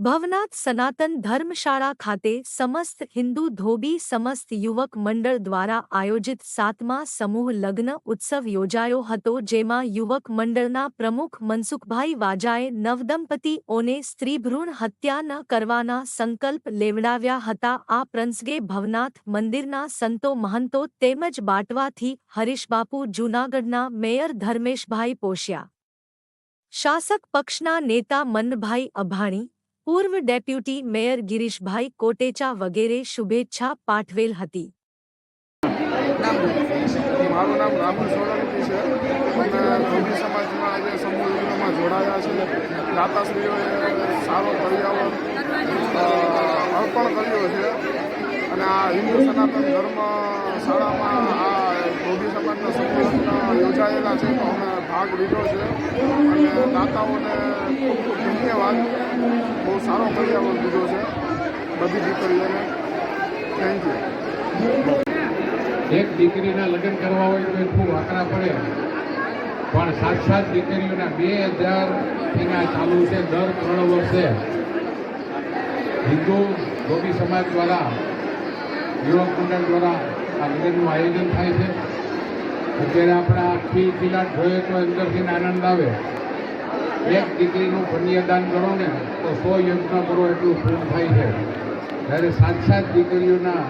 ભવનાથ સનાતન ધર્મશાળા ખાતે સમસ્ત હિન્દુ ધોબી સમસ્ત યુવક મંડળ દ્વારા આયોજિત 7મા સમૂહ લગ્ન ઉત્સવ યોજાયો હતો, જેમાં યુવક મંડળના પ્રમુખ મનસુખભાઈ વાજાએ નવદંપતીઓને સ્ત્રીભ્રૂણ હત્યા ન કરવાના સંકલ્પ લેવડાવ્યા હતા। આ પ્રસંગે ભવનાથ મંદિરના સંતો મહંતો તેમજ બાટવાથી હરીશબાપુ, જૂનાગઢના મેયર ધર્મેશભાઈ પોશિયા, શાસક પક્ષના નેતા મન્નભાઈ અભાણી, પૂર્વ ડેપ્યુટી મેયર ગિરીશભાઈ કોટેચા વગેરે શુભેચ્છા પાઠવેલ હતી। મારું નામ રાહુલ સોલંકી છે અને ધોબી સમાજમાં આજે સમૂહ લગ્નમાં જોડાયા છે। દાતાશ્રીઓએ સારો પર્યાવરણ અર્પણ કર્યો છે અને આ હિન્દુ સનાતન ધર્મ શાળામાં આ ધોબી સમાજના સમૂહ લગ્ન યોજાયેલા છે, તો અમે ભાગ લીધો છે અને દાતાઓને ખૂબ ખૂબ ધન્યવાદ। બહુ સારો પર્યાવરણ દીધો છે બધી દીકરીઓને। Thank you. એક દીકરીના લગ્ન કરવા હોય તો એ ખૂબ આકરા પડે, પણ 7 દીકરીઓના 2000થી ચાલુ છે। દર 3 વર્ષે હિન્દુ ધોબી સમાજ દ્વારા યુવક મંડળ દ્વારા આ લગ્નનું આયોજન થાય છે। અત્યારે આપણા આખી કિલાટ જોઈએ તો અંદરથી આનંદ આવે। એક દીકરીનું કન્યાદાન કરો ને તો 100 યજ્ઞ કરો એટલું પૂર્ણ થાય છે। જ્યારે 7 દીકરીઓના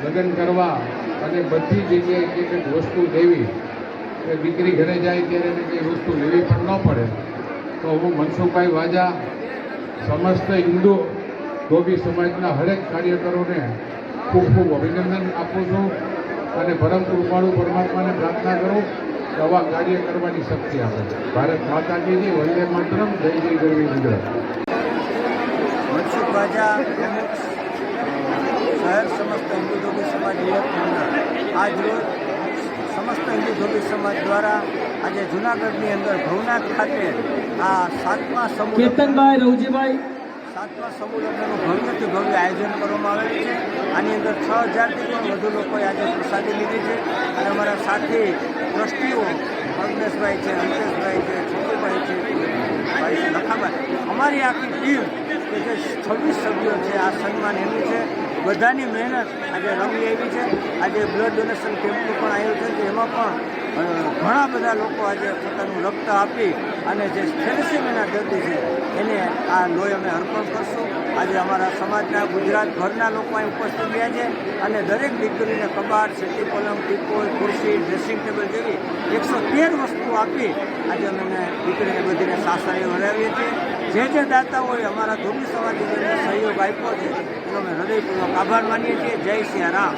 લગ્ન કરવા અને બધી જગ્યાએ એક વસ્તુ લેવી, કે દીકરી ઘરે જાય ત્યારે એને કંઈ વસ્તુ લેવી પણ ન પડે, તો હું મનસુખભાઈ વાજા સમસ્ત હિન્દુ ધોબી સમાજના હરેક કાર્યકરોને ખૂબ ખૂબ અભિનંદન આપું છું અને પરમ કૃપાળુ પરમાત્માને પ્રાર્થના કરું કે આવા કાર્ય કરવાની શક્તિ આપે। ભારત માતા કી જય, વંદે માતરમ, જય જય ગરવી ગુજરાત। મનસુખ વાજા પ્રમુખ શહેર સમસ્ત હિન્દુ ધોબી સમાજ યુવક મંડળ આજ રોજ સમસ્ત હિન્દુ ધોબી સમાજ દ્વારા આજે જૂનાગઢની અંદર ભવનાથ ખાતે આ 7મા સમૂહ કેતનભાઈ રવજીભાઈ 7મા સમૂહ લગ્નનું ભવ્યથી ભવ્ય આયોજન કરવામાં આવેલું છે। આની અંદર 6000થી પણ વધુ લોકોએ આજે પ્રસાદી લીધી છે અને અમારા સાથી ટ્રસ્ટીઓ અગ્નેશભાઈ છે, અંકેશભાઈ છે, છોટુભાઈ છે, ભાઈ છે, લખાભાઈ, અમારી આખી ટીમ કે જે 26 સભ્યો છે, આ સન્માન એમનું છે। બધાની મહેનત આજે રંગી આવી છે। આજે બ્લડ ડોનેશન કેમ્પનું પણ આયોજન છે, એમાં પણ ઘણા બધા લોકો આજે પોતાનું રક્ત આપી અને જે થેલેસેમિયાના દર્દી છે એને આ લોહી અમે અર્પણ કરશું। આજે અમારા સમાજના ગુજરાતભરના લોકો અહીં ઉપસ્થિત રહ્યા છે અને દરેક દીકરીને કબાટ, સેટી પલંગ, ટીપોય, ખુરશી, ડ્રેસિંગ ટેબલ જેવી 113 વસ્તુઓ આપી આજે અમે દીકરીને બધીને સાસરે વળાવીએ છીએ। જે દાતાઓએ અમારા ધોબી સમાજની જેને સહયોગ આપ્યો છે એનો અમે હૃદયપૂર્વક આભાર માનીએ છીએ। જય સિયા રામ।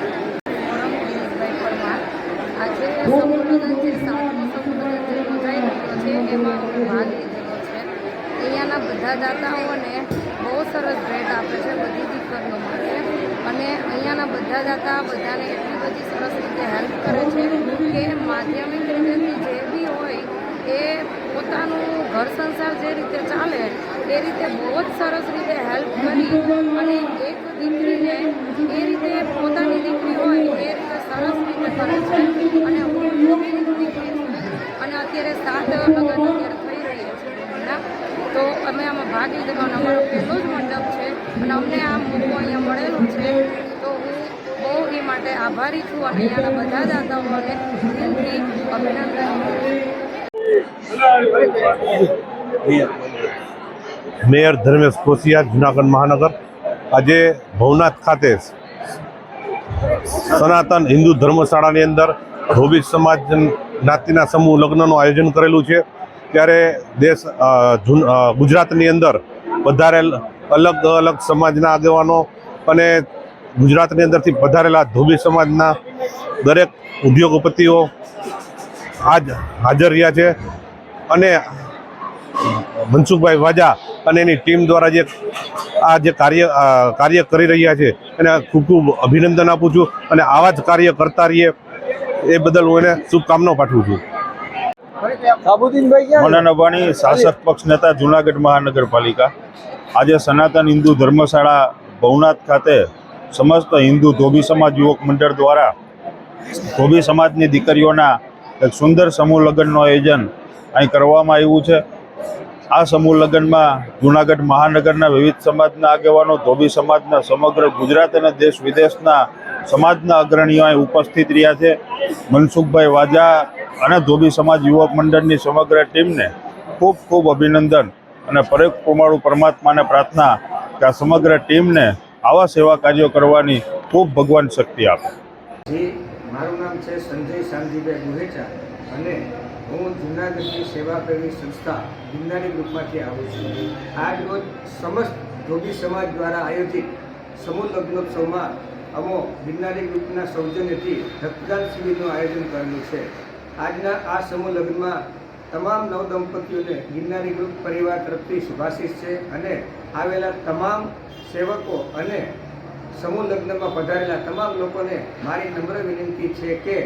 આજે સમૂહ લગ્ન જે 7મો સમૂહ લગ્ન જે યોજાઈ રહ્યો છે એમાં હું ભાગ લીધેલો છે। અહીંયાના બધા દાતાઓને બહુ સરસ ભેટ આપે છે બધી દીકરીઓ માટે અને અહીંયાના બધા દાતા બધાને એટલી બધી સરસ રીતે હેલ્પ કરે છે કે માધ્યમિક રીતેથી જે બી હોય એ પોતાનું ઘર સંસાર જે રીતે ચાલે એ રીતે બહુ જ સરસ રીતે હેલ્પ કરી અને એક દીકરીને એ રીતે પોતાની દીકરી હોય એ રીતે સરસ રીતે કરે છે। અને હું ધોબીની દીકરી છું અને અત્યારે 7 લગ્ન અત્યારે થઈ રહ્યા છે એમના, તો અમે આમાં ભાગ લીધો અને અમારો પહેલો જ મંડપ છે અને અમને આ મોકો અહીંયા મળેલો છે, તો હું બહુ એ માટે આભારી છું અને અહીંયાના બધા દાતાઓને દિલથી અભિનંદન કરું છું। મેયર ધર્મેશ પોશિયા, જૂનાગઢ મહાનગર। આજે ભવનાથ ખાતે સનાતન હિન્દુ ધર્મશાળાની અંદર ધોબી સમાજ જ્ઞાતિના સમૂહ લગ્નનું આયોજન કરેલું છે। ત્યારે ગુજરાતની અંદર પધારેલ અલગ અલગ સમાજના આગેવાનો અને ગુજરાતની અંદરથી પધારેલા ધોબી સમાજના દરેક ઉદ્યોગપતિઓ આજ હાજર રહ્યા છે અને મનસુખભાઈ વાજા અને એની ટીમ દ્વારા જે કાર્ય કરી રહ્યા છે એને ખૂબ ખૂબ અભિનંદન આપું છું અને આવા જ કાર્ય કરતા રહીએ એ બદલ હું એને શુભકામનાઓ પાઠવું છું। મનન અભાણી, શાસક પક્ષ નેતા, જૂનાગઢ મહાનગરપાલિકા। આજે સનાતન હિન્દુ ધર્મશાળા ભવનાથ ખાતે સમસ્ત હિન્દુ ધોબી સમાજ યુવક મંડળ દ્વારા ધોબી સમાજની દીકરીઓના એક સુંદર સમૂહ લગ્નનું આયોજન અહીં કરવામાં આવ્યું છે। આ સમૂહ લગ્નમાં જૂનાગઢ મહાનગરના વિવિધ સમાજના આગેવાનો, ધોબી સમાજના, સમગ્ર ગુજરાત અને દેશ વિદેશના સમાજના અગ્રણીઓ અહીં ઉપસ્થિત રહ્યા છે. મનસુખભાઈ વાજા અને ધોબી સમાજ યુવક મંડળની સમગ્ર ટીમને ખૂબ ખૂબ અભિનંદન અને પરેખ કુમારું પરમાત્માને પ્રાર્થના કે આ સમગ્ર ટીમને આવા સેવા કાર્યો કરવાની ખૂબ ભગવાન શક્તિ આપે. મારું નામ છે સંજય શાંતિભાઈ ગુહેચા અને હું જૂનાગઢની સેવાપ્રેમી સંસ્થા ગિરનારી ગ્રુપમાંથી આવું છું. આજ રોજ સમસ્ત ધોબી સમાજ દ્વારા આયોજિત સમૂહ લગ્નોત્સવમાં અમો ગિરનારી ગ્રુપના સૌજન્યથી રક્તદાન શિબિરનું આયોજન કરેલું છે. આજના આ સમૂહ લગ્નમાં તમામ નવદંપતીઓને ગિરનારી ગ્રુપ પરિવાર તરફથી શુભાશીષ છે અને આવેલા તમામ સેવકો અને સમૂહ લગ્નમાં પધારેલા તમામ લોકોને મારી નમ્ર વિનંતી છે કે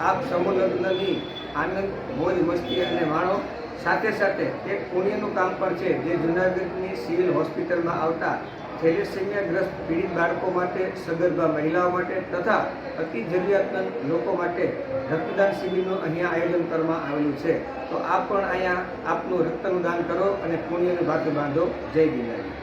આપ સમૂહ લગ્નની આનંદ, મોજ મસ્તી અને માણો. સાથે સાથે એક પુણ્યનું કામ પણ છે જે જૂનાગઢની સિવિલ હોસ્પિટલમાં આવતા થેલેસેમિયાગ્રસ્ત પીડિત બાળકો માટે, સગર્ભા મહિલાઓ માટે તથા અતિ જરૂરિયાતમંદ લોકો માટે રક્તદાન શિબિરનું અહીંયા આયોજન કરવામાં આવેલું છે. તો આપ પણ અહીંયા આપનું રક્તનું દાન કરો અને પુણ્યનું ભાગ્ય બાંધો. જય ગિરનારી.